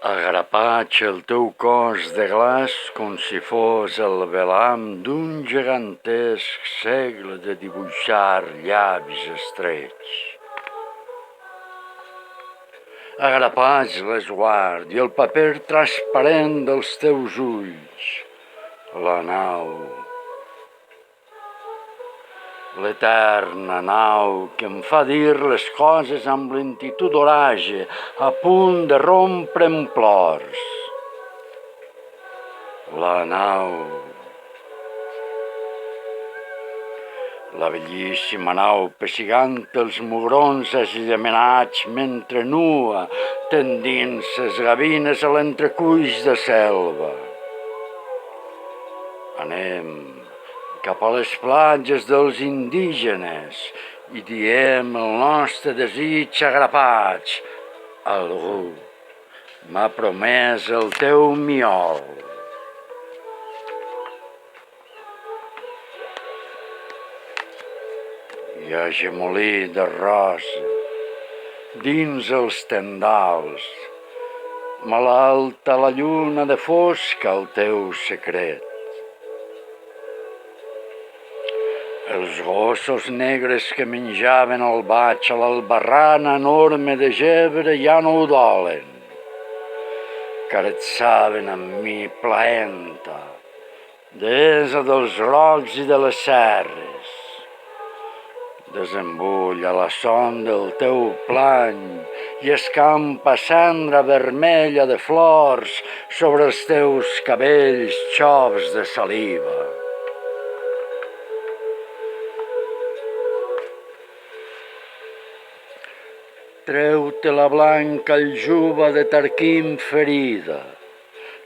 Agrapatge el teu cos de glaç com si fos el velam d'un gegantesc segle de dibuixar llavis estrets. Agrapatge l'esguard i el paper transparent dels teus ulls, la nau, l'eterna nau que em fa dir les coses amb lentitud orage, a punt de rompre en plors. La nau, la bellíssima nau pessigant els mugrons agellemenats mentre nua tendint ses gavines a l'entrecuix de selva. Anem cap a les platges dels indígenes i diem el nostre desig agrapats. Algú m'ha promès el teu miol. Hi ha gemolí de rosa dins els tendals, malalta la lluna de fosca el teu secret. Els gossos negres que menjaven el baig a l'albarrana enorme de gebre ja no ho dolen. Caretzaven amb mi plaenta, deessa dels rocs i de les serres. Desembulla la son del teu plany i escampa cendra vermella de flors sobre els teus cabells xops de saliva. Treu-te la blanca aljuba de tarquim ferida,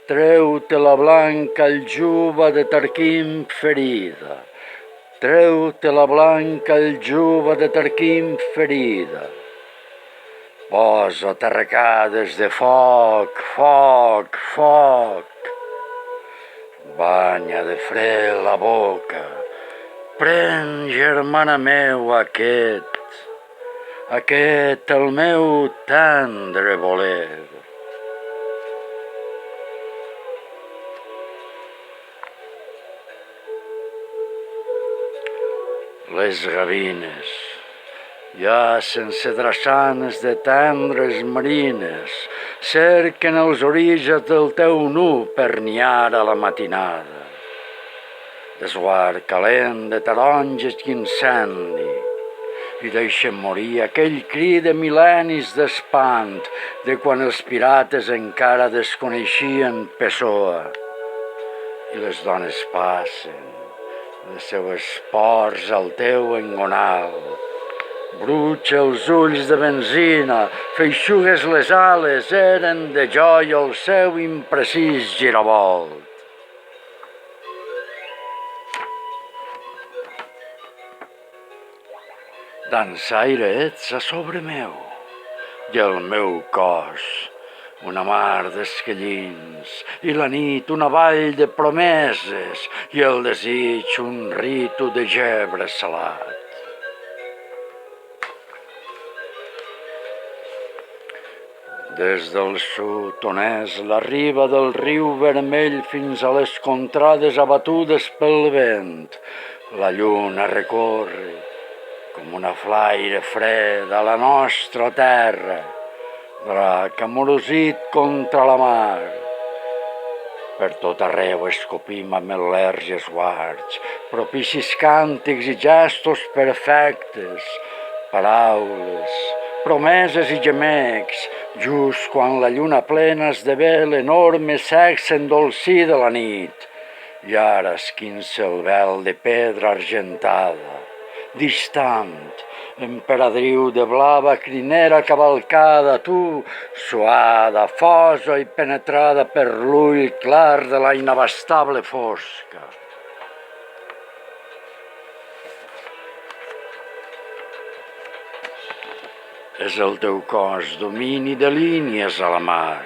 treu-te la blanca aljuba de tarquim ferida, treu-te la blanca aljuba de tarquim ferida. Posa-te arracades de foc, foc, foc. Banya de fre la boca, pren, germana meu, aquest el meu tendre voler. Les gavines, ja sense drassanes de tendres marines, cerquen els orígens del teu nu per niar a la matinada. Desguard calent de taronges i incendi, i deixen morir aquell cri de mil·lennis d'espant de quan els pirates encara desconeixien Pessoa. I les dones passen les seues pors al teu engonal. Brutja els ulls de benzina, feixugues les ales, eren de joia el seu imprecís giravolt. Dansaire ets a sobre meu, i el meu cos, una mar d'esquellins, i la nit una vall de promeses, i el desig un ritu de gebre salat. Des del sud, on és la riba del riu vermell fins a les contrades abatudes pel vent, la lluna recorre com una flaire freda a la nostra terra, drac amorosit contra la mar. Per tot arreu escopim amb el·lers i esguards, propicis càntics i gestos perfectes, paraules, promeses i gemecs, just quan la lluna plena esdevé l'enorme sexe endolcit de la nit, i ara esquinça el vel de pedra argentada, distant, emperadriu de blava crinera cavalcada, tu, suada, fosa i penetrada per l'ull clar de la inabastable fosca. És el teu cos domini de línies a la mar,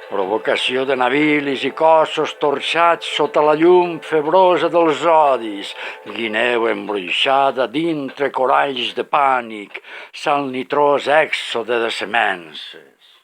provocació de navilis i cossos torxats sota la llum febrosa dels odis, guineu embruixada dintre coralls de pànic, sal nitrós èxode de semences.